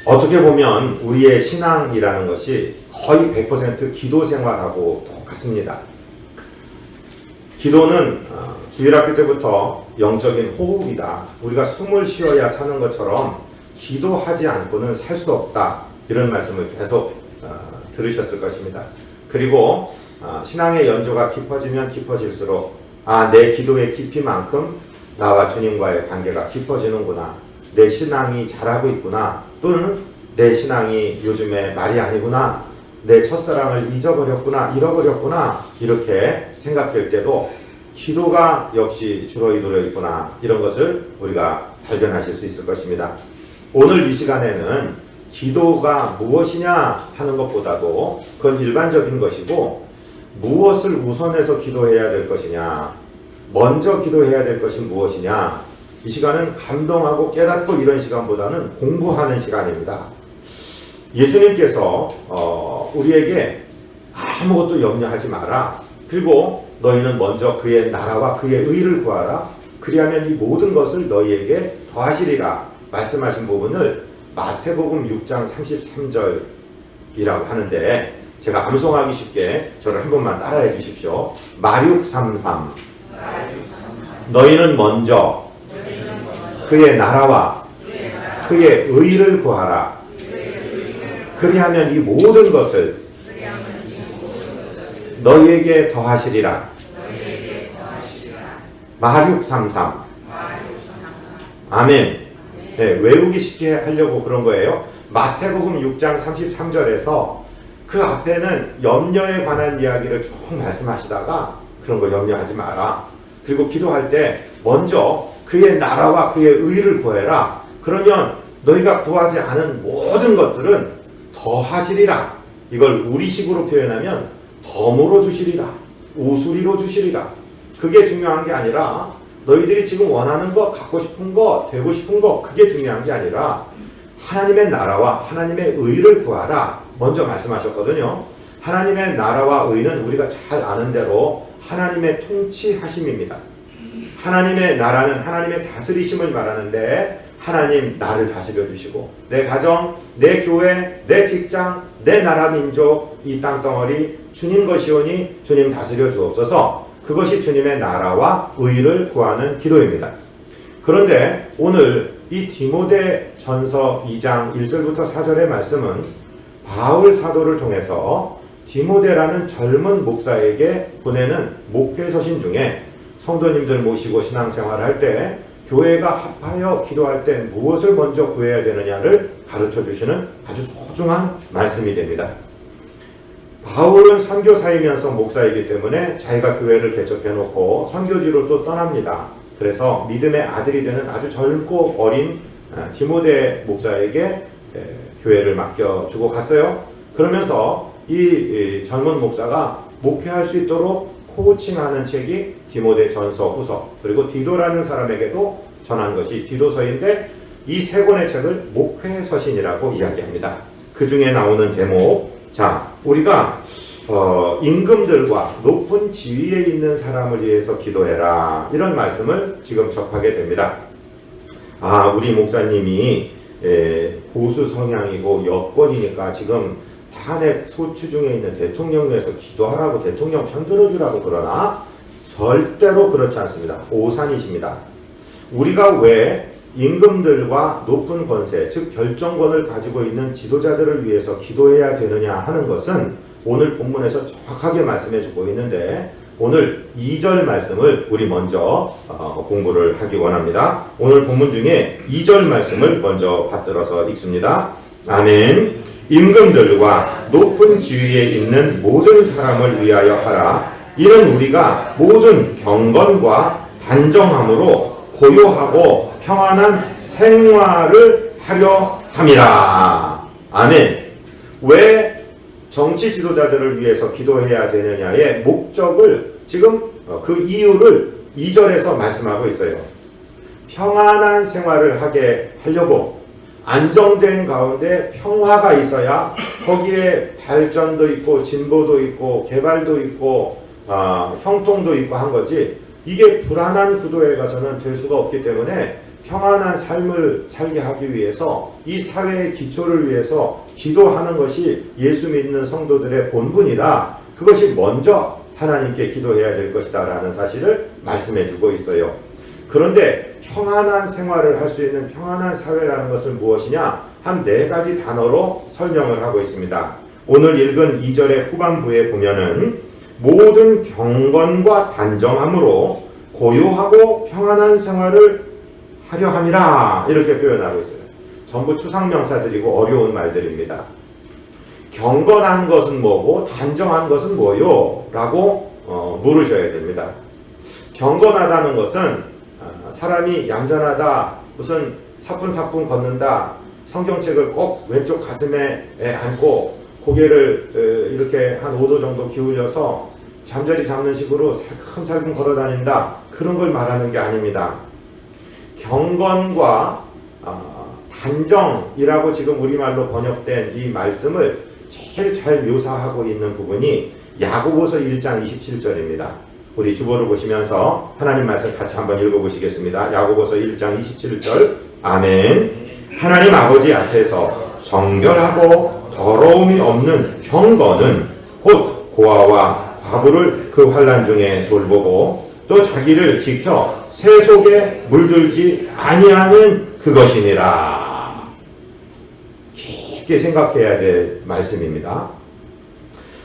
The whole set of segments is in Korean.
어떻게 보면 우리의 신앙이라는 것이 거의 100% 기도 생활하고 똑같습니다. 기도는 주일학교 때부터 영적인 호흡이다. 우리가 숨을 쉬어야 사는 것처럼 기도하지 않고는 살 수 없다. 이런 말씀을 계속 들으셨을 것입니다. 그리고 신앙의 연조가 깊어지면 깊어질수록 내 기도의 깊이만큼 나와 주님과의 관계가 깊어지는구나. 내 신앙이 자라고 있구나. 또는 내 신앙이 요즘에 말이 아니구나. 내 첫사랑을 잃어버렸구나. 이렇게 생각될 때도 기도가 역시 줄어들어 있구나. 이런 것을 우리가 발견하실 수 있을 것입니다. 오늘 이 시간에는 기도가 무엇이냐 하는 것보다도 그건 일반적인 것이고 무엇을 우선해서 기도해야 될 것이냐, 먼저 기도해야 될 것이 무엇이냐, 이 시간은 감동하고 깨닫고 이런 시간보다는 공부하는 시간입니다. 예수님께서 우리에게 아무것도 염려하지 마라. 그리고 너희는 먼저 그의 나라와 그의 의를 구하라. 그리하면 이 모든 것을 너희에게 더하시리라. 말씀하신 부분을 마태복음 6장 33절이라고 하는데 제가 암송하기 쉽게 저를 한 번만 따라해 주십시오. 마륙 33 너희는 먼저 그의 나라와 그의 의를 구하라. 그리하면 이 모든 것을 너희에게 더하시리라. 마륙 33 아멘. 네, 외우기 쉽게 하려고 그런 거예요. 마태복음 6장 33절에서 그 앞에는 염려에 관한 이야기를 쭉 말씀하시다가 그런 거 염려하지 마라. 그리고 기도할 때 먼저 그의 나라와 그의 의를 구해라. 그러면 너희가 구하지 않은 모든 것들은 더하시리라. 이걸 우리식으로 표현하면 덤으로 주시리라. 우수리로 주시리라. 그게 중요한 게 아니라 너희들이 지금 원하는 거, 갖고 싶은 거, 되고 싶은 거 그게 중요한 게 아니라 하나님의 나라와 하나님의 의를 구하라. 먼저 말씀하셨거든요. 하나님의 나라와 의는 우리가 잘 아는 대로 하나님의 통치하심입니다. 하나님의 나라는 하나님의 다스리심을 말하는데 하나님 나를 다스려 주시고 내 가정, 내 교회, 내 직장, 내 나라 민족, 이 땅덩어리 주님 것이오니 주님 다스려 주옵소서. 그것이 주님의 나라와 의를 구하는 기도입니다. 그런데 오늘 이 디모데 전서 2장 1절부터 4절의 말씀은 바울 사도를 통해서 디모데라는 젊은 목사에게 보내는 목회 서신 중에 성도님들 모시고 신앙생활을 할 때 교회가 합하여 기도할 때 무엇을 먼저 구해야 되느냐를 가르쳐 주시는 아주 소중한 말씀이 됩니다. 바울은 선교사이면서 목사이기 때문에 자기가 교회를 개척해놓고 선교지로 또 떠납니다. 그래서 믿음의 아들이 되는 아주 젊고 어린 디모데 목사에게 교회를 맡겨주고 갔어요. 그러면서 이 젊은 목사가 목회할 수 있도록 코칭하는 책이 디모데 전서 후서, 그리고 디도라는 사람에게도 전한 것이 디도서인데 이 세 권의 책을 목회 서신이라고 이야기합니다. 그 중에 나오는 대목, 자, 우리가 임금들과 높은 지위에 있는 사람을 위해서 기도해라. 이런 말씀을 지금 접하게 됩니다. 우리 목사님이 보수 성향이고 여권이니까 지금 탄핵 소추 중에 있는 대통령 위해서 기도하라고 대통령 편들어주라고 그러나 절대로 그렇지 않습니다. 오산이십니다. 우리가 왜 임금들과 높은 권세, 즉 결정권을 가지고 있는 지도자들을 위해서 기도해야 되느냐 하는 것은 오늘 본문에서 정확하게 말씀해주고 있는데 오늘 2절 말씀을 우리 먼저 공부를 하기 원합니다. 오늘 본문 중에 2절 말씀을 먼저 받들어서 읽습니다. 아멘. 임금들과 높은 지위에 있는 모든 사람을 위하여 하라. 이는 우리가 모든 경건과 단정함으로 고요하고 평안한 생활을 하려 함이라. 아멘. 왜 정치 지도자들을 위해서 기도해야 되느냐의 목적을 지금 그 이유를 2절에서 말씀하고 있어요. 평안한 생활을 하게 하려고 안정된 가운데 평화가 있어야 거기에 발전도 있고 진보도 있고 개발도 있고 형통도 있고 한 거지, 이게 불안한 구도에 가서는 될 수가 없기 때문에 평안한 삶을 살게 하기 위해서 이 사회의 기초를 위해서 기도하는 것이 예수 믿는 성도들의 본분이다. 그것이 먼저 하나님께 기도해야 될 것이다 라는 사실을 말씀해 주고 있어요. 그런데 평안한 생활을 할 수 있는 평안한 사회라는 것은 무엇이냐? 한 4가지 단어로 설명을 하고 있습니다. 오늘 읽은 2절의 후반부에 보면은 모든 경건과 단정함으로 고요하고 평안한 생활을 하려 함이라 이렇게 표현하고 있어요. 전부 추상명사들이고 어려운 말들입니다. 경건한 것은 뭐고 단정한 것은 뭐요? 라고 물으셔야 됩니다. 경건하다는 것은 사람이 얌전하다, 무슨 사뿐사뿐 걷는다, 성경책을 꼭 왼쪽 가슴에 안고 고개를 이렇게 한 5도 정도 기울여서 잠자리 잡는 식으로 살금살금 걸어다닌다, 그런 걸 말하는 게 아닙니다. 경건과 단정이라고 지금 우리말로 번역된 이 말씀을 제일 잘 묘사하고 있는 부분이 야고보서 1장 27절입니다. 우리 주보를 보시면서 하나님 말씀 같이 한번 읽어보시겠습니다. 야고보서 1장 27절. 아멘. 하나님 아버지 앞에서 정결하고 더러움이 없는 경건은 곧 고아와 과부를 그 환난 중에 돌보고 또 자기를 지켜 새 속에 물들지 아니하는 그것이니라. 깊게 생각해야 될 말씀입니다.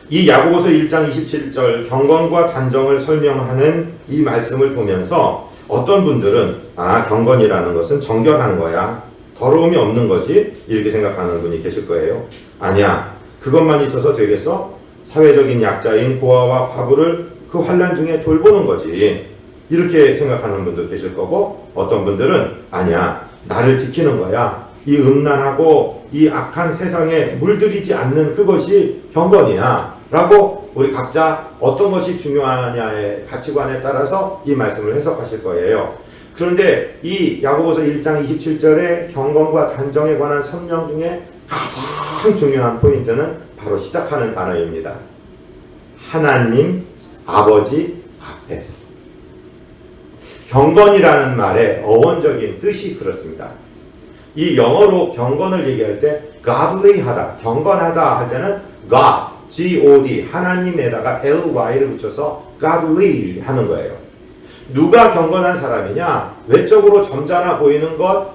이 야고보서 1장 27절 경건과 단정을 설명하는 이 말씀을 보면서 어떤 분들은 경건이라는 것은 정결한 거야, 더러움이 없는 거지, 이렇게 생각하는 분이 계실 거예요. 아니야, 그것만 있어서 되겠어? 사회적인 약자인 고아와 과부를 그 환난 중에 돌보는 거지, 이렇게 생각하는 분도 계실 거고, 어떤 분들은 아니야, 나를 지키는 거야, 이 음란하고 이 악한 세상에 물들이지 않는 그것이 경건이야 라고 우리 각자 어떤 것이 중요하냐의 가치관에 따라서 이 말씀을 해석하실 거예요. 그런데 이 야고보서 1장 27절의 경건과 단정에 관한 설명 중에 가장 중요한 포인트는 바로 시작하는 단어입니다. 하나님 아버지 앞에서. 경건이라는 말의 어원적인 뜻이 그렇습니다. 이 영어로 경건을 얘기할 때 godly하다, 경건하다 할 때는 God, G-O-D, 하나님에다가 L-Y를 붙여서 godly 하는 거예요. 누가 경건한 사람이냐? 외적으로 점잖아 보이는 것,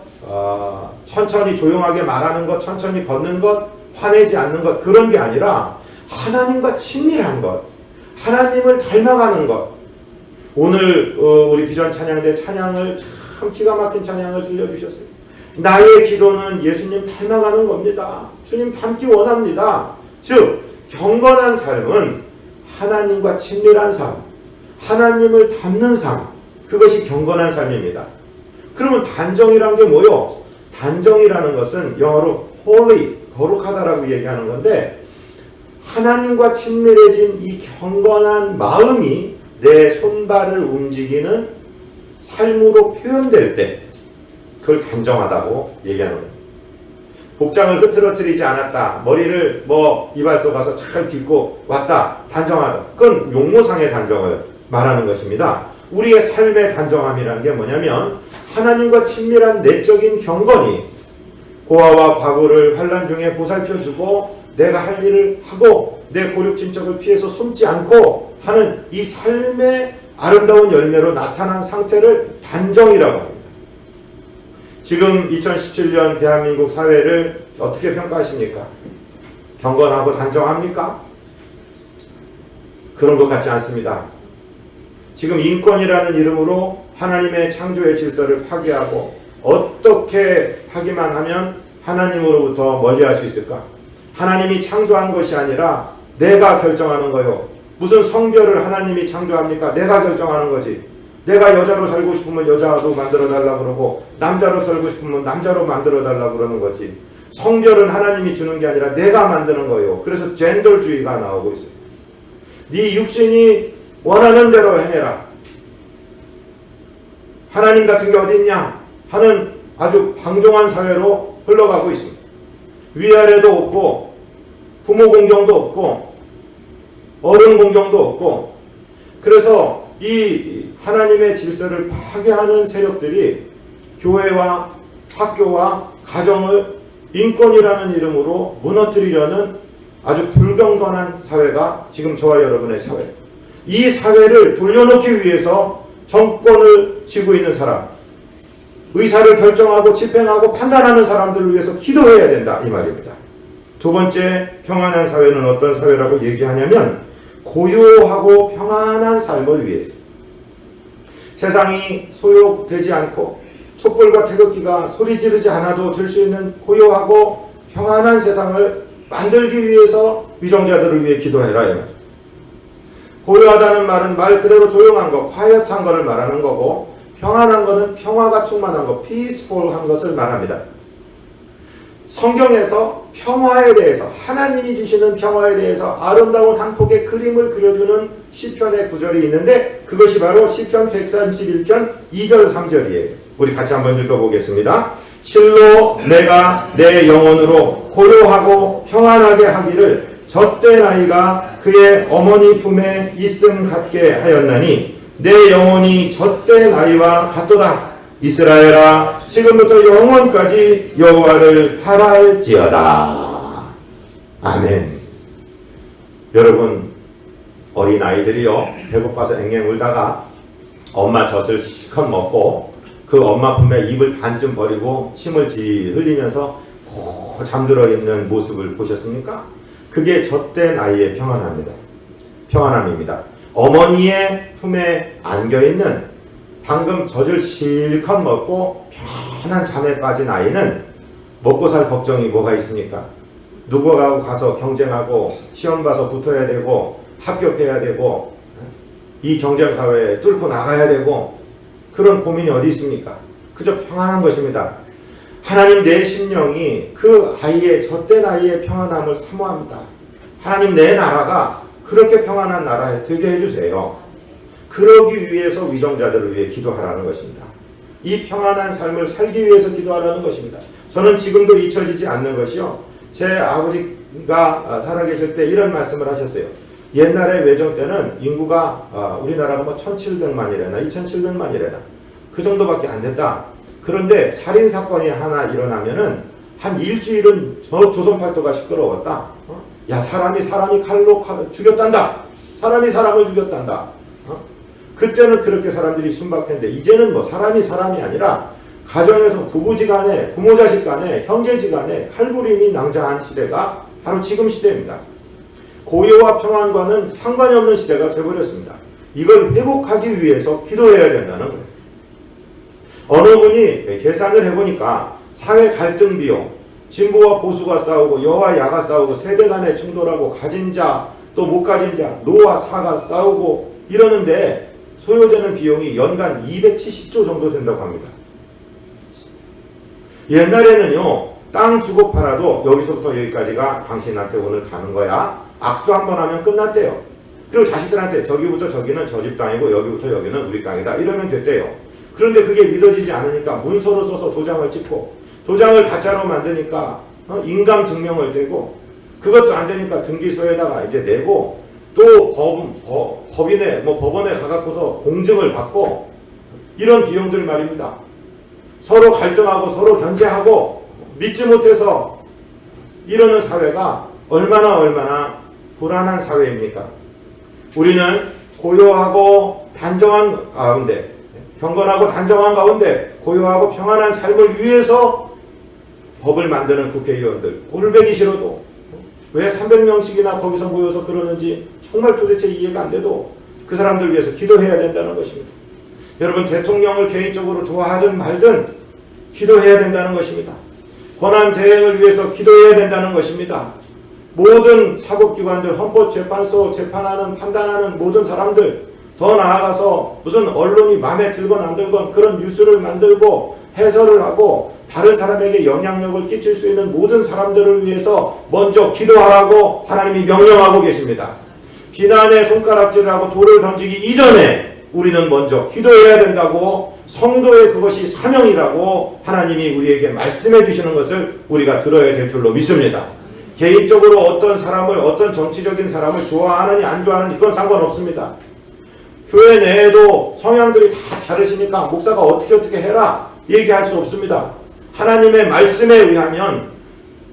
천천히 조용하게 말하는 것, 천천히 걷는 것, 화내지 않는 것, 그런 게 아니라 하나님과 친밀한 것, 하나님을 닮아가는 것. 오늘 우리 비전 찬양대 찬양을 참 기가 막힌 찬양을 들려주셨어요. 나의 기도는 예수님 닮아가는 겁니다. 주님 닮기 원합니다. 즉 경건한 삶은 하나님과 친밀한 삶, 하나님을 닮는 삶, 그것이 경건한 삶입니다. 그러면 단정이란 게 뭐요? 단정이라는 것은 영어로 holy, 거룩하다라고 얘기하는 건데, 하나님과 친밀해진 이 경건한 마음이 내 손발을 움직이는 삶으로 표현될 때 그걸 단정하다고 얘기하는 거예요. 복장을 흐트러뜨리지 않았다, 머리를 이발소 가서 잘 빗고 왔다, 단정하다. 그건 용모상의 단정을 말하는 것입니다. 우리의 삶의 단정함이란 게 뭐냐면 하나님과 친밀한 내적인 경건이 고아와 과부를 환난 중에 보살펴주고 내가 할 일을 하고 내 고륙진척을 피해서 숨지 않고 하는 이 삶의 아름다운 열매로 나타난 상태를 단정이라고 합니다. 지금 2017년 대한민국 사회를 어떻게 평가하십니까? 경건하고 단정합니까? 그런 것 같지 않습니다. 지금 인권이라는 이름으로 하나님의 창조의 질서를 파괴하고 어떻게 하기만 하면 하나님으로부터 멀리할 수 있을까? 하나님이 창조한 것이 아니라 내가 결정하는 거요. 무슨 성별을 하나님이 창조합니까? 내가 결정하는 거지. 내가 여자로 살고 싶으면 여자로 만들어달라 그러고 남자로 살고 싶으면 남자로 만들어달라 그러는 거지. 성별은 하나님이 주는 게 아니라 내가 만드는 거예요. 그래서 젠더주의가 나오고 있어요. 네 육신이 원하는 대로 해라. 하나님 같은 게 어디 있냐 하는 아주 방종한 사회로 흘러가고 있습니다. 위아래도 없고 부모 공경도 없고 어른 공경도 없고, 그래서 이 하나님의 질서를 파괴하는 세력들이 교회와 학교와 가정을 인권이라는 이름으로 무너뜨리려는 아주 불경건한 사회가 지금 저와 여러분의 사회. 이 사회를 돌려놓기 위해서 정권을 쥐고 있는 사람, 의사를 결정하고 집행하고 판단하는 사람들을 위해서 기도해야 된다 이 말입니다. 두 번째, 평안한 사회는 어떤 사회라고 얘기하냐면 고요하고 평안한 삶을 위해서. 세상이 소요되지 않고 촛불과 태극기가 소리 지르지 않아도 될 수 있는 고요하고 평안한 세상을 만들기 위해서 위정자들을 위해 기도해라 이 말. 고요하다는 말은 말 그대로 조용한 거, quiet한 거를 말하는 거고, 평안한 거는 평화가 충만한 거, peaceful한 것을 말합니다. 성경에서 평화에 대해서, 하나님이 주시는 평화에 대해서 아름다운 한 폭의 그림을 그려주는 시편의 구절이 있는데 그것이 바로 시편 131편 2절 3절이에요. 우리 같이 한번 읽어보겠습니다. 실로 내가 내 영혼으로 고요하고 평안하게 하기를 젖된 아이가 그의 어머니 품에 있음 같게 하였나니 내 영혼이 젖된 아이와 같도다. 이스라엘아 지금부터 영원까지 여호와를 바랄지어다. 아멘. 여러분, 어린아이들이요 배고파서 앵앵 울다가 엄마 젖을 실컷 먹고 그 엄마 품에 입을 반쯤 버리고 침을 지 흘리면서 고 잠들어 있는 모습을 보셨습니까? 그게 젖된 아이의 평안함입니다. 어머니의 품에 안겨있는 방금 젖을 실컷 먹고 편한 잠에 빠진 아이는 먹고 살 걱정이 뭐가 있습니까? 누구하고 가서 경쟁하고 시험 봐서 붙어야 되고 합격해야 되고 이 경쟁 사회에 뚫고 나가야 되고 그런 고민이 어디 있습니까? 그저 평안한 것입니다. 하나님 내 심령이 그 아이의 젖된 아이의 평안함을 사모합니다. 하나님 내 나라가 그렇게 평안한 나라에 되게 해주세요. 그러기 위해서 위정자들을 위해 기도하라는 것입니다. 이 평안한 삶을 살기 위해서 기도하라는 것입니다. 저는 지금도 잊혀지지 않는 것이요. 제 아버지가 살아계실 때 이런 말씀을 하셨어요. 옛날에 외정 때는 인구가 우리나라가 뭐 1700만이래나 2700만이래나 그 정도밖에 안 됐다. 그런데 살인사건이 하나 일어나면은 한 일주일은 저 조선팔도가 시끄러웠다. 야, 사람이 칼로 죽였단다. 사람이 사람을 죽였단다. 그때는 그렇게 사람들이 순박했는데 이제는 뭐 사람이 아니라 가정에서 부부지간에 부모자식간에 형제지간에 칼부림이 낭자한 시대가 바로 지금 시대입니다. 고요와 평안과는 상관이 없는 시대가 되어버렸습니다. 이걸 회복하기 위해서 기도해야 된다는 거예요. 어느 분이 계산을 해보니까 사회 갈등 비용, 진보와 보수가 싸우고 여와 야가 싸우고 세대 간의 충돌하고 가진 자 또 못 가진 자, 노와 사가 싸우고 이러는데 소요되는 비용이 연간 270조 정도 된다고 합니다. 옛날에는요, 땅 주고 팔아도 여기서부터 여기까지가 당신한테 오늘 가는 거야. 악수 한번 하면 끝났대요. 그리고 자식들한테 저기부터 저기는 저 집 땅이고 여기부터 여기는 우리 땅이다. 이러면 됐대요. 그런데 그게 믿어지지 않으니까 문서로 써서 도장을 찍고 도장을 가짜로 만드니까 인감 증명을 대고 그것도 안 되니까 등기소에다가 이제 내고 또 법원에 가갖고서 공증을 받고 이런 비용들 말입니다. 서로 갈등하고 서로 견제하고 믿지 못해서 이러는 사회가 얼마나 불안한 사회입니까? 우리는 고요하고 단정한 가운데, 경건하고 단정한 가운데 고요하고 평안한 삶을 위해서 법을 만드는 국회의원들 꼴보기 싫어도 왜 300명씩이나 거기서 모여서 그러는지 정말 도대체 이해가 안 돼도 그 사람들 위해서 기도해야 된다는 것입니다. 여러분, 대통령을 개인적으로 좋아하든 말든 기도해야 된다는 것입니다. 권한 대행을 위해서 기도해야 된다는 것입니다. 모든 사법기관들, 헌법재판소, 재판하는, 판단하는 모든 사람들, 더 나아가서 무슨 언론이 마음에 들건 안 들건 그런 뉴스를 만들고 해설을 하고 다른 사람에게 영향력을 끼칠 수 있는 모든 사람들을 위해서 먼저 기도하라고 하나님이 명령하고 계십니다. 비난의 손가락질을 하고 돌을 던지기 이전에 우리는 먼저 기도해야 된다고, 성도의 그것이 사명이라고 하나님이 우리에게 말씀해 주시는 것을 우리가 들어야 될 줄로 믿습니다. 개인적으로 어떤 사람을, 어떤 정치적인 사람을 좋아하느니 안 좋아하느니 그건 상관없습니다. 교회 내에도 성향들이 다 다르시니까 목사가 어떻게 해라 얘기할 수 없습니다. 하나님의 말씀에 의하면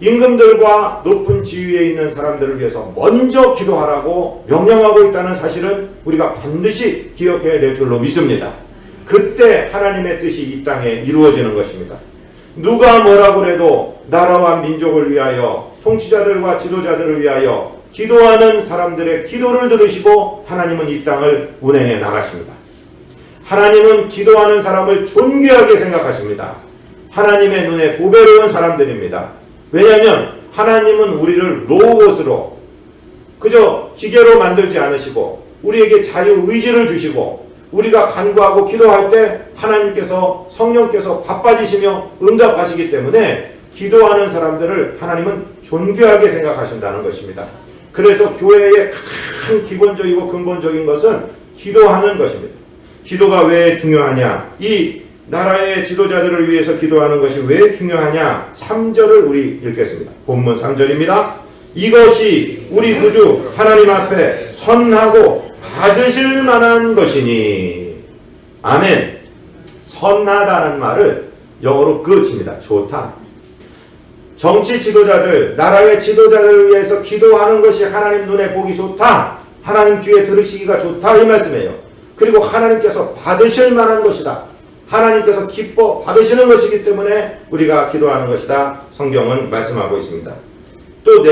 임금들과 높은 지위에 있는 사람들을 위해서 먼저 기도하라고 명령하고 있다는 사실은 우리가 반드시 기억해야 될 줄로 믿습니다. 그때 하나님의 뜻이 이 땅에 이루어지는 것입니다. 누가 뭐라고 해도 나라와 민족을 위하여 통치자들과 지도자들을 위하여 기도하는 사람들의 기도를 들으시고 하나님은 이 땅을 운행해 나가십니다. 하나님은 기도하는 사람을 존귀하게 생각하십니다. 하나님의 눈에 보배로운 사람들입니다. 왜냐하면 하나님은 우리를 로봇으로 그저 기계로 만들지 않으시고 우리에게 자유의지를 주시고 우리가 간구하고 기도할 때 하나님께서 성령께서 바빠지시며 응답하시기 때문에 기도하는 사람들을 하나님은 존귀하게 생각하신다는 것입니다. 그래서 교회의 가장 기본적이고 근본적인 것은 기도하는 것입니다. 기도가 왜 중요하냐? 이 나라의 지도자들을 위해서 기도하는 것이 왜 중요하냐? 3절을 우리 읽겠습니다. 본문 3절입니다. 이것이 우리 구주 하나님 앞에 선하고 받으실 만한 것이니. 아멘. 선하다는 말을 영어로 good입니다. 좋다. 정치 지도자들, 나라의 지도자들을 위해서 기도하는 것이 하나님 눈에 보기 좋다. 하나님 귀에 들으시기가 좋다. 이 말씀이에요. 그리고 하나님께서 받으실 만한 것이다. 하나님께서 기뻐 받으시는 것이기 때문에 우리가 기도하는 것이다. 성경은 말씀하고 있습니다. 또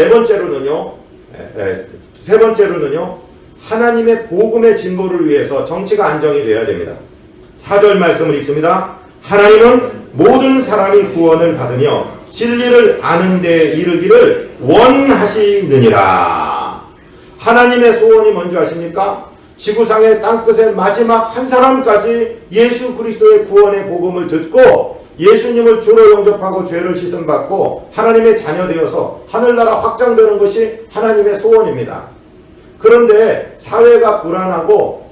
세 번째로는요. 하나님의 복음의 진보를 위해서 정치가 안정이 되어야 됩니다. 4절 말씀을 읽습니다. 하나님은 모든 사람이 구원을 받으며 진리를 아는 데 이르기를 원하시느니라. 하나님의 소원이 뭔지 아십니까? 지구상의 땅끝의 마지막 한 사람까지 예수 그리스도의 구원의 복음을 듣고 예수님을 주로 영접하고 죄를 씻음받고 하나님의 자녀 되어서 하늘나라 확장되는 것이 하나님의 소원입니다. 그런데 사회가 불안하고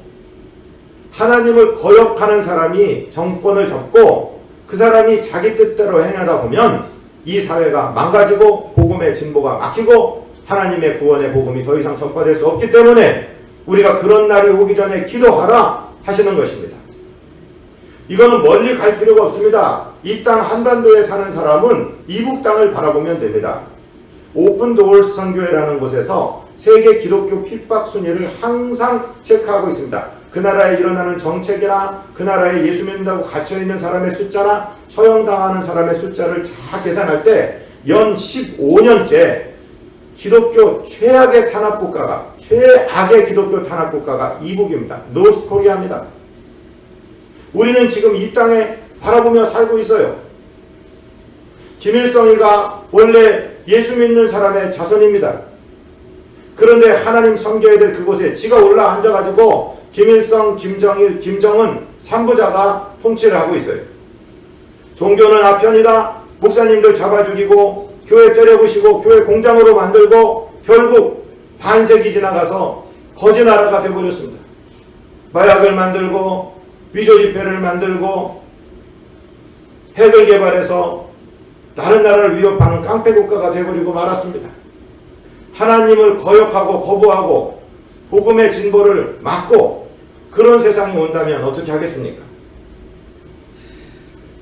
하나님을 거역하는 사람이 정권을 잡고 그 사람이 자기 뜻대로 행하다 보면 이 사회가 망가지고 복음의 진보가 막히고 하나님의 구원의 복음이 더 이상 전파될 수 없기 때문에 우리가 그런 날이 오기 전에 기도하라 하시는 것입니다. 이거는 멀리 갈 필요가 없습니다. 이 땅 한반도에 사는 사람은 이북 땅을 바라보면 됩니다. 오픈도어스 선교회라는 곳에서 세계 기독교 핍박 순위를 항상 체크하고 있습니다. 그 나라에 일어나는 정책이나 그 나라에 예수 믿는다고 갇혀있는 사람의 숫자나 처형당하는 사람의 숫자를 다 계산할 때 연 15년째 기독교 최악의 탄압국가가 최악의 기독교 탄압국가가 이북입니다. 노스코리아입니다. 우리는 지금 이 땅에 바라보며 살고 있어요. 김일성이가 원래 예수 믿는 사람의 자손입니다. 그런데 하나님 섬겨야 될 그곳에 지가 올라 앉아가지고 김일성, 김정일, 김정은 3부자가 통치를 하고 있어요. 종교는 아편이다. 목사님들 잡아 죽이고 교회 때려부시고 교회 공장으로 만들고 결국 반세기 지나가서 거지 나라가 되어버렸습니다. 마약을 만들고 위조지폐를 만들고 핵을 개발해서 다른 나라를 위협하는 깡패국가가 되어버리고 말았습니다. 하나님을 거역하고 거부하고 복음의 진보를 막고 그런 세상이 온다면 어떻게 하겠습니까?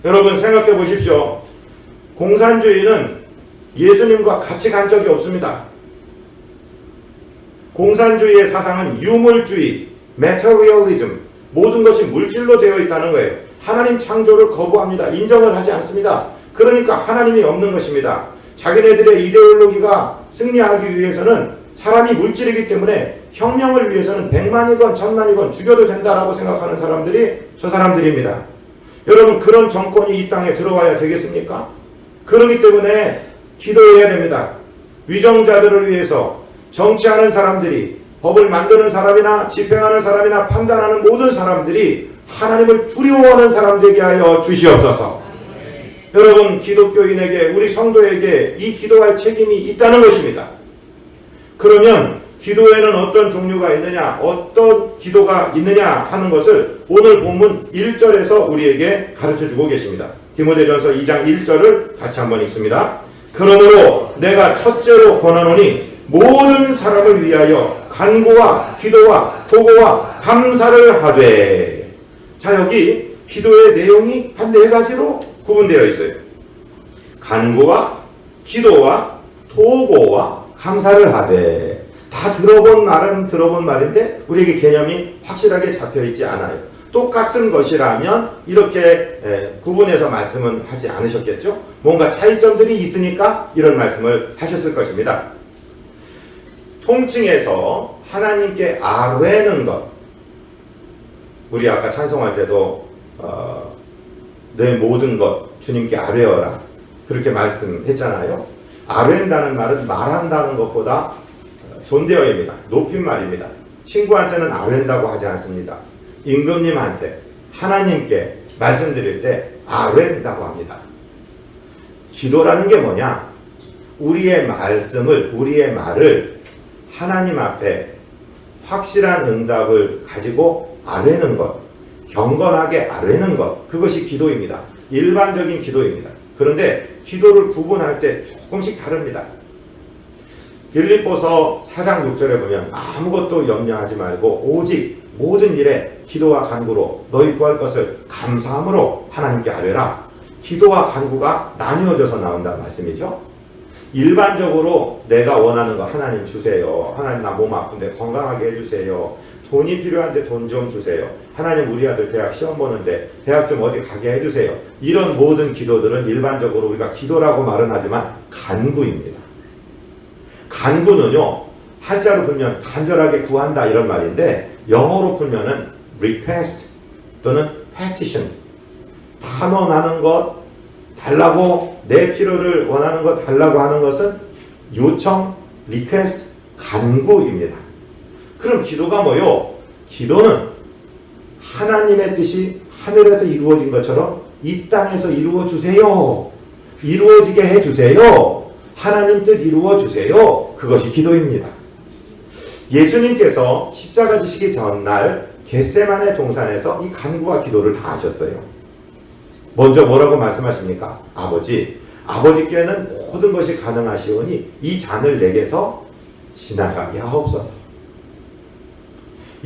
여러분 생각해 보십시오. 공산주의는 예수님과 같이 간 적이 없습니다. 공산주의의 사상은 유물주의, materialism, 모든 것이 물질로 되어 있다는 거예요. 하나님 창조를 거부합니다. 인정을 하지 않습니다. 그러니까 하나님이 없는 것입니다. 자기네들의 이데올로기가 승리하기 위해서는 사람이 물질이기 때문에 혁명을 위해서는 100만이건 1000만이건 죽여도 된다라고 생각하는 사람들이 저 사람들입니다. 여러분 그런 정권이 이 땅에 들어와야 되겠습니까? 그렇기 때문에 기도해야 됩니다. 위정자들을 위해서 정치하는 사람들이 법을 만드는 사람이나 집행하는 사람이나 판단하는 모든 사람들이 하나님을 두려워하는 사람 되게 하여 주시옵소서. 여러분 기독교인에게 우리 성도에게 이 기도할 책임이 있다는 것입니다. 그러면 기도에는 어떤 종류가 있느냐 어떤 기도가 있느냐 하는 것을 오늘 본문 1절에서 우리에게 가르쳐주고 계십니다. 디모데전서 2장 1절을 같이 한번 읽습니다. 그러므로 내가 첫째로 권하노니 모든 사람을 위하여 간구와 기도와 도고와 감사를 하되. 자 여기 기도의 내용이 한 4가지로 구분되어 있어요. 간구와 기도와 도고와 감사를 하되. 다 들어본 말은 들어본 말인데 우리에게 개념이 확실하게 잡혀 있지 않아요. 똑같은 것이라면 이렇게 구분해서 말씀은 하지 않으셨겠죠? 뭔가 차이점들이 있으니까 이런 말씀을 하셨을 것입니다. 통칭해서 하나님께 아뢰는 것. 우리 아까 찬송할 때도 내 모든 것 주님께 아뢰어라 그렇게 말씀했잖아요. 아뢰는다는 말은 말한다는 것보다 존대어입니다. 높임말입니다. 친구한테는 아뢰는다고 하지 않습니다. 임금님한테 하나님께 말씀드릴 때 아뢰는다고 합니다. 기도라는 게 뭐냐? 우리의 말을 하나님 앞에 확실한 응답을 가지고 아뢰는 것, 경건하게 아뢰는 것, 그것이 기도입니다. 일반적인 기도입니다. 그런데 기도를 구분할 때 조금씩 다릅니다. 빌립보서 4장 6절에 보면 아무것도 염려하지 말고 오직 모든 일에 기도와 간구로 너희 구할 것을 감사함으로 하나님께 아뢰라. 기도와 간구가 나뉘어져서 나온다는 말씀이죠. 일반적으로 내가 원하는 거 하나님 주세요. 하나님 나 몸 아픈데 건강하게 해주세요. 돈이 필요한데 돈 좀 주세요. 하나님 우리 아들 대학 시험 보는데 대학 좀 어디 가게 해주세요. 이런 모든 기도들은 일반적으로 우리가 기도라고 말은 하지만 간구입니다. 간구는요, 한자로 풀면 간절하게 구한다 이런 말인데 영어로 풀면은 request 또는 petition, 탄원하는 것, 달라고, 내 필요를 원하는 것 달라고 하는 것은 요청, request, 간구입니다. 그럼 기도가 뭐요? 기도는 하나님의 뜻이 하늘에서 이루어진 것처럼 이 땅에서 이루어 주세요. 이루어지게 해 주세요. 하나님 뜻 이루어 주세요. 그것이 기도입니다. 예수님께서 십자가 지시기 전날 겟세마네 동산에서 이 간구와 기도를 다 하셨어요. 먼저 뭐라고 말씀하십니까? 아버지께는 모든 것이 가능하시오니 이 잔을 내게서 지나가게 하옵소서.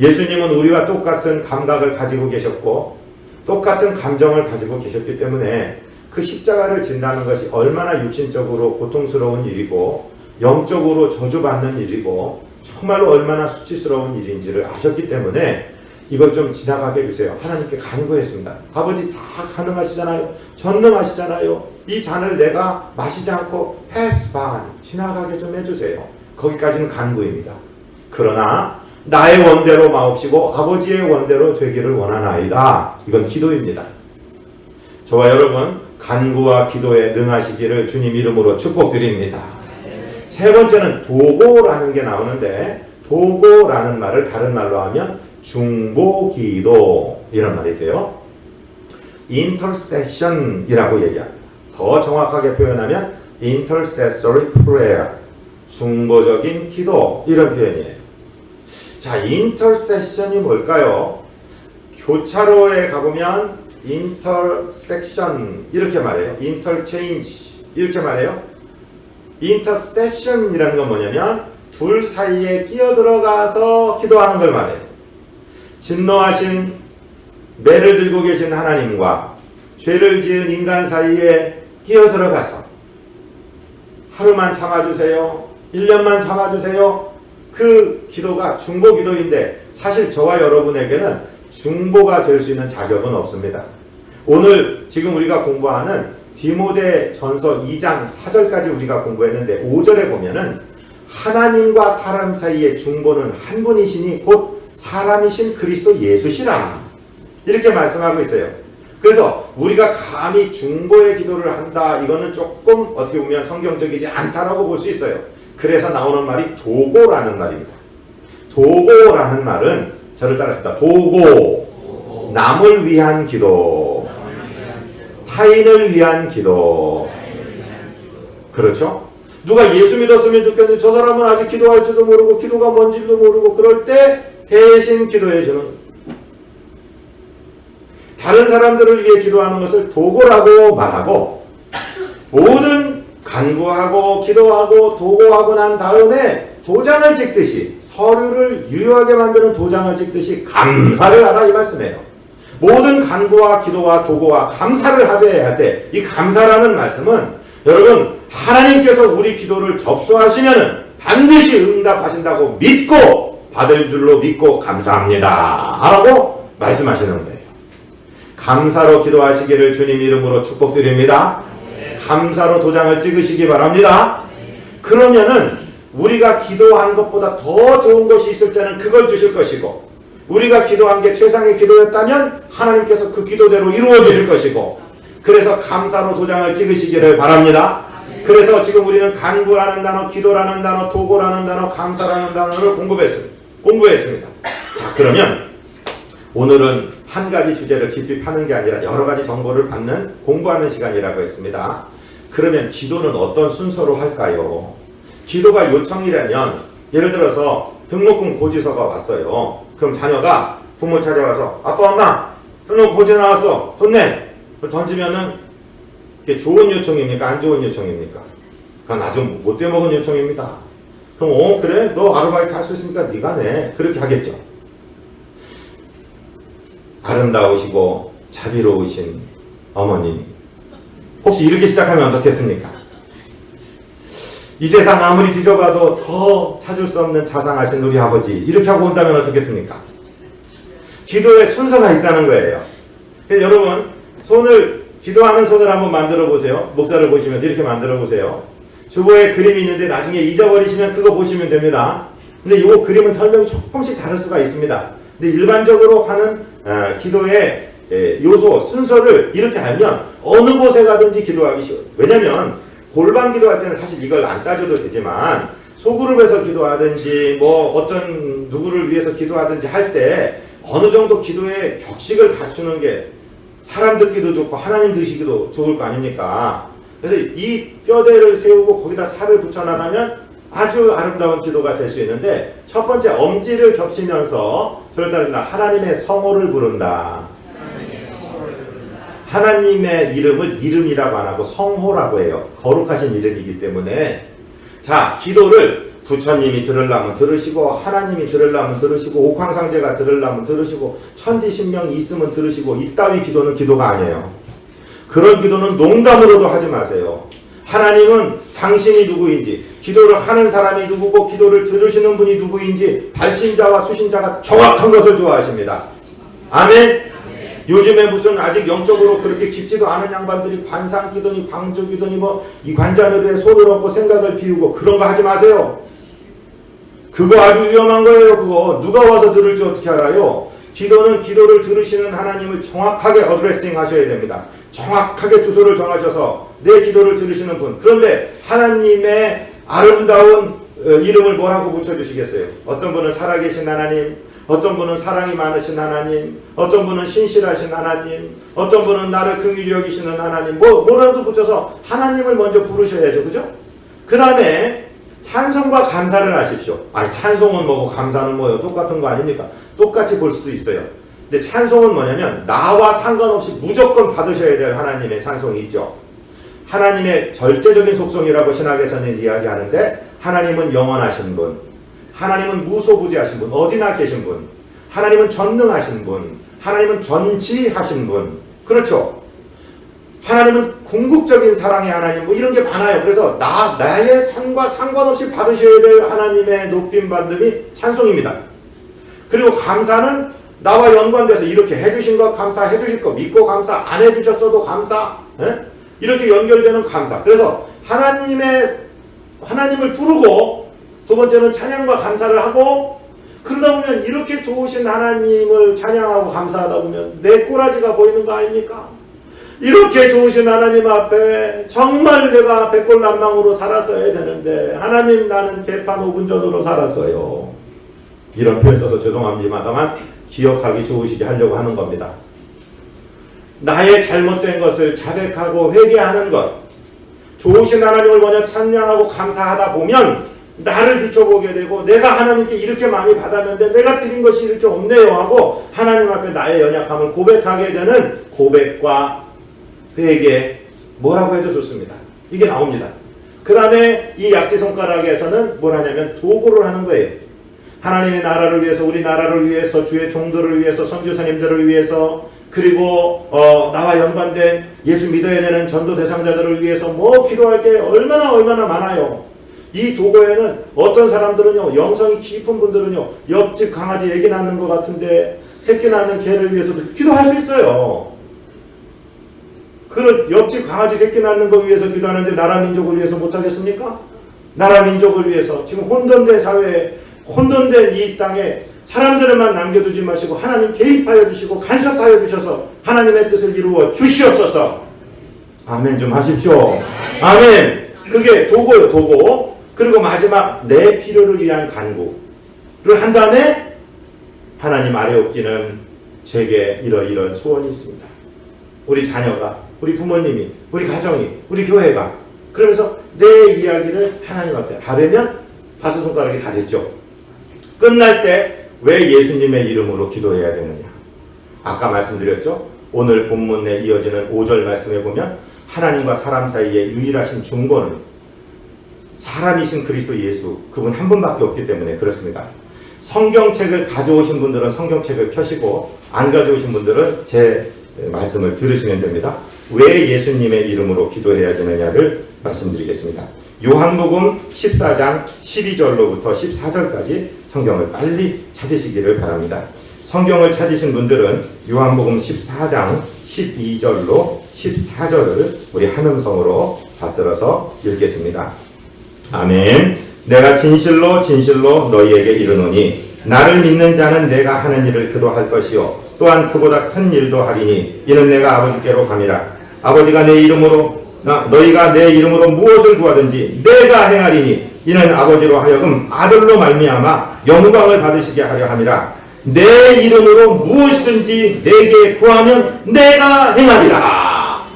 예수님은 우리와 똑같은 감각을 가지고 계셨고 똑같은 감정을 가지고 계셨기 때문에 그 십자가를 진다는 것이 얼마나 육신적으로 고통스러운 일이고 영적으로 저주받는 일이고 정말로 얼마나 수치스러운 일인지를 아셨기 때문에 이걸 좀 지나가게 해주세요. 하나님께 간구했습니다. 아버지 다 가능하시잖아요. 전능하시잖아요. 이 잔을 내가 마시지 않고 pass by, 지나가게 좀 해주세요. 거기까지는 간구입니다. 그러나 나의 원대로 마옵시고 아버지의 원대로 되기를 원하나이다. 이건 기도입니다. 저와 여러분 간구와 기도에 능하시기를 주님 이름으로 축복드립니다. 세 번째는 도고라는 게 나오는데 도고라는 말을 다른 말로 하면 중보기도 이런 말이 돼요. intercession이라고 얘기합니다. 더 정확하게 표현하면 intercessory prayer, 중보적인 기도 이런 표현이에요. 자, intercession이 뭘까요? 교차로에 가보면 intersection 이렇게 말해요. interchange 이렇게 말해요. intercession이라는 건 뭐냐면 둘 사이에 끼어들어가서 기도하는 걸 말해요. 진노하신 매를 들고 계신 하나님과 죄를 지은 인간 사이에 끼어들어가서 하루만 참아주세요. 1년만 참아주세요. 그 기도가 중보기도인데 사실 저와 여러분에게는 중보가 될 수 있는 자격은 없습니다. 오늘 지금 우리가 공부하는 디모데 전서 2장 4절까지 우리가 공부했는데 5절에 보면은 하나님과 사람 사이의 중보는 한 분이시니 곧 사람이신 그리스도 예수시라 이렇게 말씀하고 있어요. 그래서 우리가 감히 중보의 기도를 한다 이거는 조금 어떻게 보면 성경적이지 않다라고 볼 수 있어요. 그래서 나오는 말이 도고라는 말입니다. 도고라는 말은 저를 따라합니다. 도고, 남을 위한 기도, 타인을 위한 기도. 그렇죠? 누가 예수 믿었으면 좋겠는데 저 사람은 아직 기도할 줄도 모르고 기도가 뭔지도 모르고 그럴 때 대신 기도해 주는, 다른 사람들을 위해 기도하는 것을 도고라고 말하고 모든 간구하고 기도하고 도고하고 난 다음에 도장을 찍듯이 서류를 유효하게 만드는 도장을 찍듯이 감사를 하라 이 말씀이에요. 모든 간구와 기도와 도구와 감사를 하되 해야 돼. 이 감사라는 말씀은 여러분 하나님께서 우리 기도를 접수하시면은 반드시 응답하신다고 믿고 받을 줄로 믿고 감사합니다 라고 말씀하시는 거예요. 감사로 기도하시기를 주님 이름으로 축복드립니다. 감사로 도장을 찍으시기 바랍니다. 그러면은 우리가 기도한 것보다 더 좋은 것이 있을 때는 그걸 주실 것이고, 우리가 기도한 게 최상의 기도였다면 하나님께서 그 기도대로 이루어 주실 것이고, 그래서 감사로 도장을 찍으시기를 바랍니다. 그래서 지금 우리는 간구라는 단어, 기도라는 단어, 도구라는 단어, 감사라는 단어를 공부했습니다. 자, 그러면 오늘은 한 가지 주제를 깊이 파는 게 아니라 여러 가지 정보를 받는 공부하는 시간이라고 했습니다. 그러면 기도는 어떤 순서로 할까요? 기도가 요청이라면 예를 들어서 등록금 고지서가 왔어요. 그럼 자녀가 부모 찾아와서 아빠 엄마 등록금 고지 나왔어 혼내 던지면은 그게 좋은 요청입니까? 안 좋은 요청입니까? 그건 아주 못돼 먹은 요청입니다. 그럼 그래? 너 아르바이트 할 수 있으니까 네가 내. 그렇게 하겠죠. 아름다우시고 자비로우신 어머님 혹시 이렇게 시작하면 어떻겠습니까? 이 세상 아무리 뒤져봐도 더 찾을 수 없는 자상하신 우리 아버지 이렇게 하고 온다면 어떻겠습니까? 기도의 순서가 있다는 거예요. 그래서 여러분 기도하는 손을 한번 만들어 보세요. 목사를 보시면서 이렇게 만들어 보세요. 주보에 그림이 있는데 나중에 잊어버리시면 그거 보시면 됩니다. 근데 이 그림은 설명이 조금씩 다를 수가 있습니다. 근데 일반적으로 하는 기도의 요소, 순서를 이렇게 알면 어느 곳에 가든지 기도하기 쉬워요. 왜냐면 골방 기도할 때는 사실 이걸 안 따져도 되지만 소그룹에서 기도하든지 뭐 어떤 누구를 위해서 기도하든지 할 때 어느 정도 기도의 격식을 갖추는 게 사람 듣기도 좋고 하나님 드시기도 좋을 거 아닙니까? 그래서 이 뼈대를 세우고 거기다 살을 붙여나가면 아주 아름다운 기도가 될 수 있는데 첫 번째 엄지를 겹치면서 그렇다면 하나님의 성호를 부른다. 하나님의 이름을 이름이라고 안 하고 성호라고 해요. 거룩하신 이름이기 때문에 자 기도를 부처님이 들으려면 들으시고 하나님이 들으려면 들으시고 옥황상제가 들으려면 들으시고 천지신명이 있으면 들으시고 이따위 기도는 기도가 아니에요. 그런 기도는 농담으로도 하지 마세요. 하나님은 당신이 누구인지 기도를 하는 사람이 누구고 기도를 들으시는 분이 누구인지 발신자와 수신자가 정확한 것을 좋아하십니다. 아멘. 요즘에 무슨 아직 영적으로 그렇게 깊지도 않은 양반들이 관상기도니 광주기도니 뭐 이 관자놀이에 손을 얹고 생각을 비우고 그런 거 하지 마세요. 그거 아주 위험한 거예요. 그거 누가 와서 들을지 어떻게 알아요? 기도는 기도를 들으시는 하나님을 정확하게 어드레싱 하셔야 됩니다. 정확하게 주소를 정하셔서 내 기도를 들으시는 분. 그런데 하나님의 아름다운 이름을 뭐라고 붙여주시겠어요? 어떤 분은 살아계신 하나님, 어떤 분은 사랑이 많으신 하나님, 어떤 분은 신실하신 하나님, 어떤 분은 나를 긍휼히 여기시는 하나님, 뭐라도 붙여서 하나님을 먼저 부르셔야죠. 그죠? 그 다음에 찬송과 감사를 하십시오. 아니 찬송은 뭐고 감사는 뭐예요? 똑같은 거 아닙니까? 똑같이 볼 수도 있어요. 근데 찬송은 뭐냐면 나와 상관없이 무조건 받으셔야 될 하나님의 찬송이 있죠. 하나님의 절대적인 속성이라고 신학에서는 이야기하는데 하나님은 영원하신 분, 하나님은 무소부지하신 분, 어디나 계신 분, 하나님은 전능하신 분, 하나님은 전지하신 분. 그렇죠? 하나님은 궁극적인 사랑의 하나님 뭐 이런 게 많아요. 그래서 나의 삶과 상관없이 받으셔야 될 하나님의 높임받음이 찬송입니다. 그리고 감사는 나와 연관돼서 이렇게 해주신 것 감사, 해주실 거 믿고 감사, 안 해주셨어도 감사, 이렇게 연결되는 감사. 그래서 하나님을 부르고 두 번째는 찬양과 감사를 하고 그러다 보면 이렇게 좋으신 하나님을 찬양하고 감사하다 보면 내 꼬라지가 보이는 거 아닙니까? 이렇게 좋으신 하나님 앞에 정말 내가 백골난방으로 살았어야 되는데 하나님 나는 개판 5분 전으로 살았어요. 이런 표현 써서 죄송합니다만 기억하기 좋으시게 하려고 하는 겁니다. 나의 잘못된 것을 자백하고 회개하는 것, 좋으신 하나님을 먼저 찬양하고 감사하다 보면 나를 비춰보게 되고 내가 하나님께 이렇게 많이 받았는데 내가 드린 것이 이렇게 없네요 하고 하나님 앞에 나의 연약함을 고백하게 되는 고백과 회개, 뭐라고 해도 좋습니다. 이게 나옵니다. 그 다음에 이 약지손가락에서는 뭘 하냐면 도구를 하는 거예요. 하나님의 나라를 위해서, 우리 나라를 위해서, 주의 종들을 위해서, 선교사님들을 위해서 그리고 나와 연관된 예수 믿어야 되는 전도 대상자들을 위해서 뭐 기도할 게 얼마나 많아요. 이 도구에는 어떤 사람들은요, 영성이 깊은 분들은요, 옆집 강아지 애기 낳는 것 같은데 새끼 낳는 개를 위해서도 기도할 수 있어요. 그런 옆집 강아지 새끼 낳는 거 위해서 기도하는데 나라 민족을 위해서 못하겠습니까? 나라 민족을 위해서 지금 혼돈된 사회에, 혼돈된 이 땅에 사람들만 남겨두지 마시고 하나님 개입하여 주시고 간섭하여 주셔서 하나님의 뜻을 이루어 주시옵소서. 아멘 좀 하십시오. 아멘. 그게 도구요, 도구. 그리고 마지막 내 필요를 위한 간구를 한 다음에 하나님 아래 없기는 제게 이런 소원이 있습니다. 우리 자녀가, 우리 부모님이, 우리 가정이, 우리 교회가 그러면서 내 이야기를 하나님 앞에 하려면 다섯 손가락이 다 됐죠. 끝날 때 왜 예수님의 이름으로 기도해야 되느냐? 아까 말씀드렸죠. 오늘 본문에 이어지는 5절 말씀에 보면 하나님과 사람 사이의 유일하신 중보는 사람이신 그리스도 예수, 그분 한 분밖에 없기 때문에 그렇습니다. 성경책을 가져오신 분들은 성경책을 펴시고 안 가져오신 분들은 제 말씀을 들으시면 됩니다. 왜 예수님의 이름으로 기도해야 되느냐를 말씀드리겠습니다. 요한복음 14장 12절로부터 14절까지 성경을 빨리 찾으시기를 바랍니다. 성경을 찾으신 분들은 요한복음 14장 12절로 14절을 우리 한음성으로 받들어서 읽겠습니다. 아멘. 내가 진실로 너희에게 이르노니 나를 믿는 자는 내가 하는 일을 그도 할 것이요 또한 그보다 큰 일도 하리니 이는 내가 아버지께로 감이라. 아버지가 내 이름으로 너희가 내 이름으로 무엇을 구하든지 내가 행하리니 이는 아버지로 하여금 아들로 말미암아 영광을 받으시게 하려 함이라. 내 이름으로 무엇이든지 내게 구하면 내가 행하리라.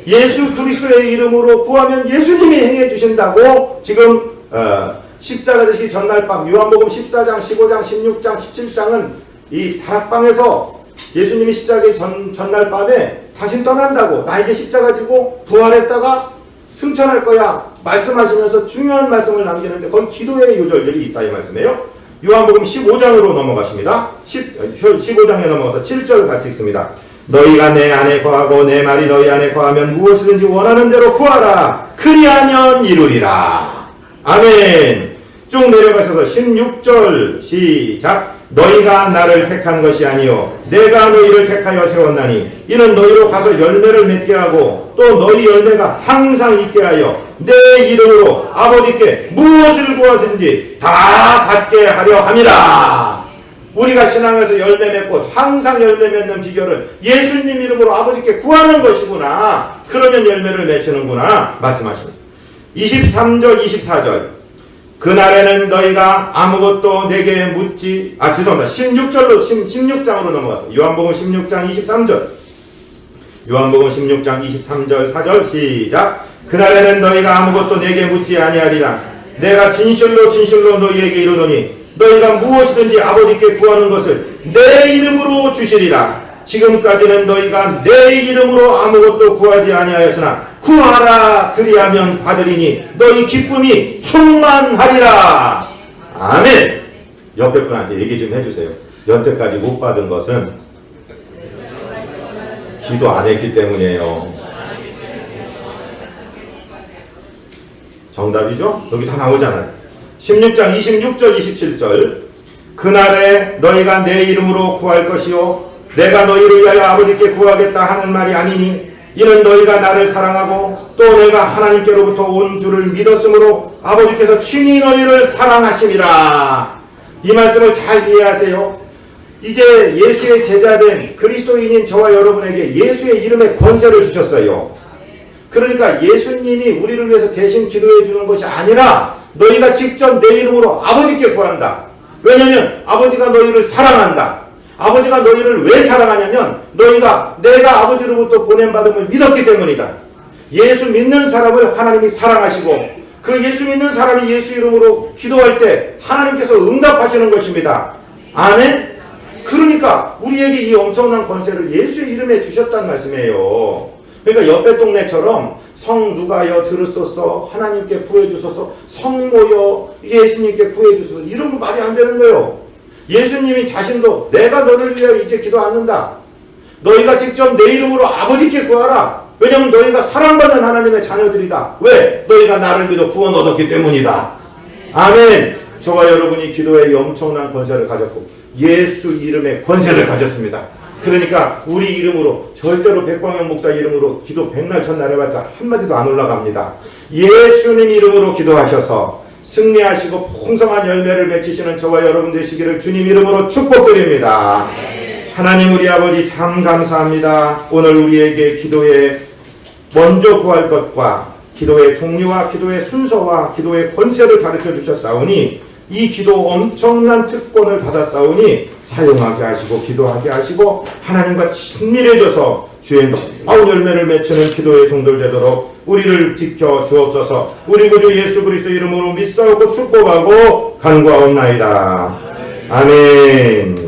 예수 그리스도의 이름으로 구하면 예수님이 행해 주신다고 지금 십자가 지시기 전날 밤 요한복음 14장, 15장, 16장, 17장은 이 다락방에서 예수님이 십자가의 전날 밤에 당신 떠난다고 나에게 십자가 지고 부활했다가 승천할 거야 말씀하시면서 중요한 말씀을 남기는데 거기 기도의 요절들이 있다 이 말씀이에요. 요한복음 15장으로 넘어가십니다. 15장에 넘어가서 7절 같이 읽습니다. 너희가 내 안에 거하고 내 말이 너희 안에 거하면 무엇이든지 원하는 대로 구하라. 그리하면 이루리라. 아멘. 쭉 내려가셔서 16절 시작. 너희가 나를 택한 것이 아니요 내가 너희를 택하여 세웠나니 이는 너희로 가서 열매를 맺게 하고 또 너희 열매가 항상 있게 하여 내 이름으로 아버지께 무엇을 구하든지 다 받게 하려 함이라. 우리가 신앙에서 열매 맺고 항상 열매 맺는 비결은 예수님 이름으로 아버지께 구하는 것이구나. 그러면 열매를 맺히는구나 말씀하십니다. 23절 24절 그날에는 너희가 아무것도 내게 묻지 16장으로 넘어갔습니다. 요한복음 16장 23절 요한복음 16장 23절 4절 시작. 그날에는 너희가 아무것도 내게 묻지 아니하리라. 내가 진실로 너희에게 이르노니 너희가 무엇이든지 아버지께 구하는 것을 내 이름으로 주시리라. 지금까지는 너희가 내 이름으로 아무것도 구하지 아니하였으나 구하라 그리하면 받으리니 너희 기쁨이 충만하리라. 아멘. 옆에 분한테 얘기 좀 해주세요. 여태까지 못 받은 것은 기도 안 했기 때문이에요. 정답이죠? 여기 다 나오잖아요. 16장 26절 27절 그날에 너희가 내 이름으로 구할 것이요 내가 너희를 위하여 아버지께 구하겠다 하는 말이 아니니 이는 너희가 나를 사랑하고 또 내가 하나님께로부터 온 줄을 믿었으므로 아버지께서 친히 너희를 사랑하심이라. 이 말씀을 잘 이해하세요. 이제 예수의 제자된 그리스도인인 저와 여러분에게 예수의 이름의 권세를 주셨어요. 그러니까 예수님이 우리를 위해서 대신 기도해 주는 것이 아니라 너희가 직접 내 이름으로 아버지께 구한다. 왜냐하면 아버지가 너희를 사랑한다. 아버지가 너희를 왜 사랑하냐면 너희가 내가 아버지로부터 보냄받음을 믿었기 때문이다. 예수 믿는 사람을 하나님이 사랑하시고 그 예수 믿는 사람이 예수 이름으로 기도할 때 하나님께서 응답하시는 것입니다. 아멘? 그러니까 우리에게 이 엄청난 권세를 예수의 이름에 주셨다는 말씀이에요. 그러니까 옆에 동네처럼 성 누가여 들으소서 하나님께 구해주소서 성모여 예수님께 구해주소서 이런 거 말이 안 되는 거예요. 예수님이 자신도 내가 너를 위하여 이제 기도 않는다. 너희가 직접 내 이름으로 아버지께 구하라. 왜냐하면 너희가 사랑받는 하나님의 자녀들이다. 왜? 너희가 나를 믿어 구원 얻었기 때문이다. 아멘. 저와 여러분이 기도에 엄청난 권세를 가졌고 예수 이름의 권세를 가졌습니다. 그러니까 우리 이름으로 절대로 백광영 목사 이름으로 기도 백날 천날 해봤자 한마디도 안 올라갑니다. 예수님 이름으로 기도하셔서 승리하시고 풍성한 열매를 맺히시는 저와 여러분 되시기를 주님 이름으로 축복드립니다. 하나님 우리 아버지 참 감사합니다. 오늘 우리에게 기도에 먼저 구할 것과 기도의 종류와 기도의 순서와 기도의 권세를 가르쳐 주셨사오니 이 기도 엄청난 특권을 받았사오니 사용하게 하시고 기도하게 하시고 하나님과 친밀해져서 주의 놀라운 열매를 맺히는 기도의 종들 되도록 우리를 지켜 주옵소서. 우리 구주 예수 그리스도 이름으로 믿사오고 축복하고 간구하옵나이다. 아멘.